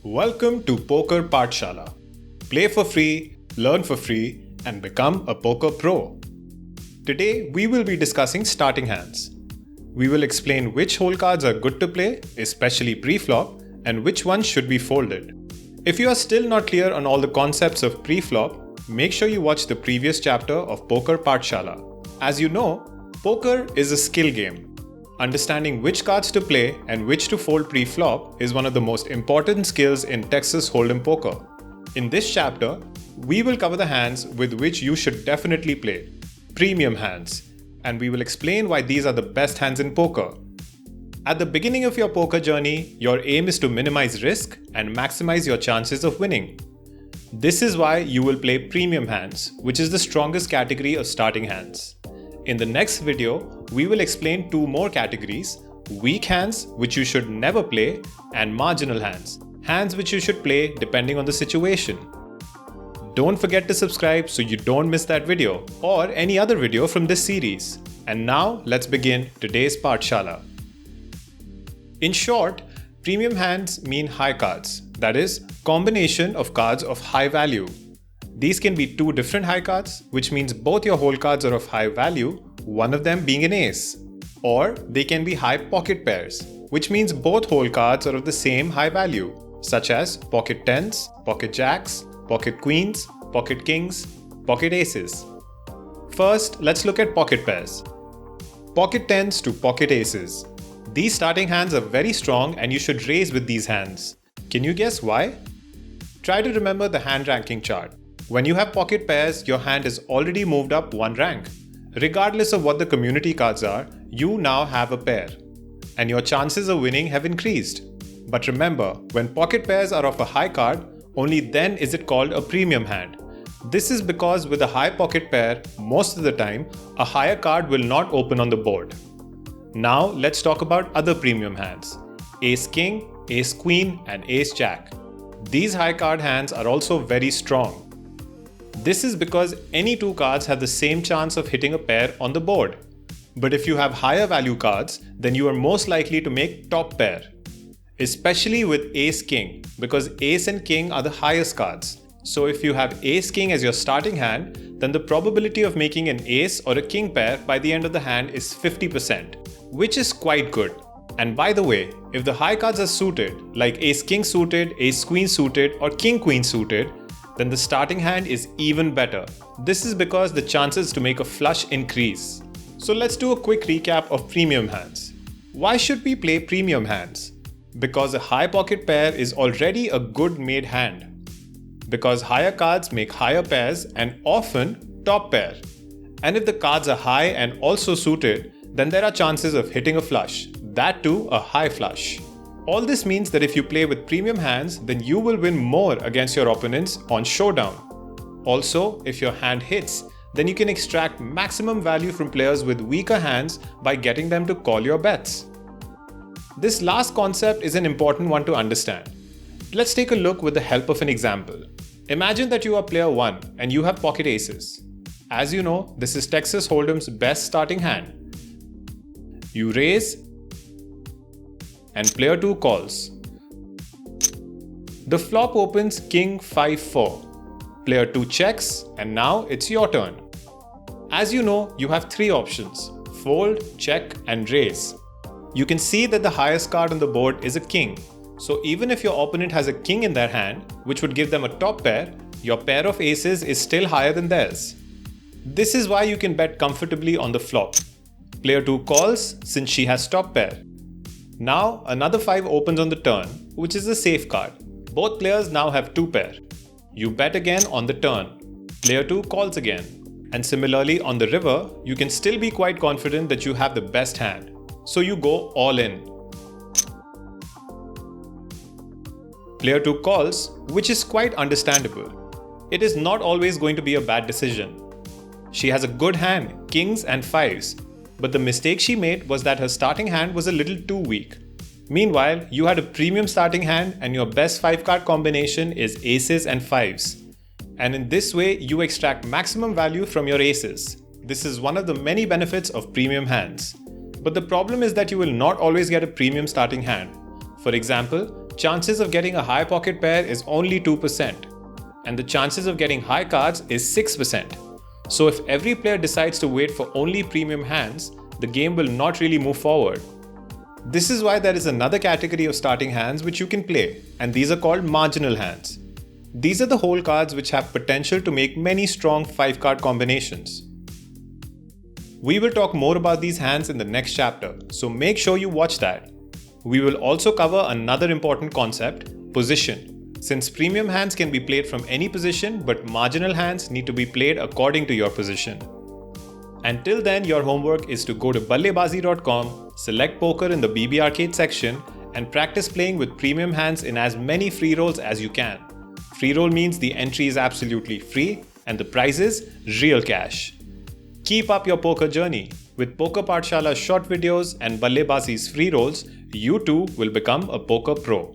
Welcome to Poker Pathshala. Play for free, learn for free, and become a poker pro. Today, we will be discussing starting hands. We will explain which hole cards are good to play, especially pre-flop, and which ones should be folded. If you are still not clear on all the concepts of pre-flop, make sure you watch the previous chapter of Poker Pathshala. As you know, poker is a skill game. Understanding which cards to play and which to fold pre-flop is one of the most important skills in Texas Hold'em poker. In this chapter, we will cover the hands with which you should definitely play, premium hands, and we will explain why these are the best hands in poker. At the beginning of your poker journey, your aim is to minimize risk and maximize your chances of winning. This is why you will play premium hands, which is the strongest category of starting hands. In the next video, we will explain two more categories: weak hands, which you should never play, and marginal hands, hands which you should play depending on the situation. Don't forget to subscribe so you don't miss that video or any other video from this series. And now let's begin today's Pathshala. In short, premium hands mean high cards, that is, combination of cards of high value. These can be two different high cards, which means both your hole cards are of high value, one of them being an ace. Or they can be high pocket pairs, which means both hole cards are of the same high value, such as pocket tens, pocket jacks, pocket queens, pocket kings, pocket aces. First, let's look at pocket pairs. Pocket tens to pocket aces. These starting hands are very strong and you should raise with these hands. Can you guess why? Try to remember the hand ranking chart. When you have pocket pairs, your hand is already moved up one rank. Regardless of what the community cards are, you now have a pair. And your chances of winning have increased. But remember, when pocket pairs are of a high card, only then is it called a premium hand. This is because with a high pocket pair, most of the time, a higher card will not open on the board. Now let's talk about other premium hands: Ace King, Ace Queen, and Ace Jack. These high card hands are also very strong. This is because any two cards have the same chance of hitting a pair on the board. But if you have higher value cards, then you are most likely to make top pair. Especially with Ace King, because Ace and King are the highest cards. So if you have Ace King as your starting hand, then the probability of making an Ace or a King pair by the end of the hand is 50%, which is quite good. And by the way, if the high cards are suited, like Ace King suited, Ace Queen suited, or King Queen suited, then the starting hand is even better. This is because the chances to make a flush increase. So let's do a quick recap of premium hands. Why should we play premium hands? Because a high pocket pair is already a good made hand. Because higher cards make higher pairs and often top pair. And if the cards are high and also suited, then there are chances of hitting a flush, that too a high flush. All this means that if you play with premium hands, then you will win more against your opponents on showdown. Also, if your hand hits, then you can extract maximum value from players with weaker hands by getting them to call your bets. This last concept is an important one to understand. Let's take a look with the help of an example. Imagine that you are player 1 and you have pocket aces. As you know, this is Texas Hold'em's best starting hand. You raise and player 2 calls. The flop opens King 5-4. Player 2 checks and now it's your turn. As you know, you have three options: fold, check, and raise. You can see that the highest card on the board is a king. So even if your opponent has a king in their hand, which would give them a top pair, your pair of aces is still higher than theirs. This is why you can bet comfortably on the flop. Player 2 calls since she has top pair. Now another 5 opens on the turn, which is a safe card. Both players now have 2 pair. You bet again on the turn. Player 2 calls again. And similarly on the river, you can still be quite confident that you have the best hand. So you go all in. Player 2 calls, which is quite understandable. It is not always going to be a bad decision. She has a good hand, kings and fives. But the mistake she made was that her starting hand was a little too weak. Meanwhile, you had a premium starting hand and your best 5-card combination is aces and fives. And in this way, you extract maximum value from your aces. This is one of the many benefits of premium hands. But the problem is that you will not always get a premium starting hand. For example, chances of getting a high pocket pair is only 2%, and the chances of getting high cards is 6%. So if every player decides to wait for only premium hands, the game will not really move forward. This is why there is another category of starting hands which you can play, and these are called marginal hands. These are the whole cards which have potential to make many strong 5-card combinations. We will talk more about these hands in the next chapter, so make sure you watch that. We will also cover another important concept, position, since premium hands can be played from any position, but marginal hands need to be played according to your position. Until then, your homework is to go to ballebazi.com, select poker in the BB Arcade section, and practice playing with premium hands in as many free rolls as you can. Free roll means the entry is absolutely free and the prize is real cash. Keep up your poker journey. With Poker Pathshala's short videos and Ballebazi's free rolls, you too will become a poker pro.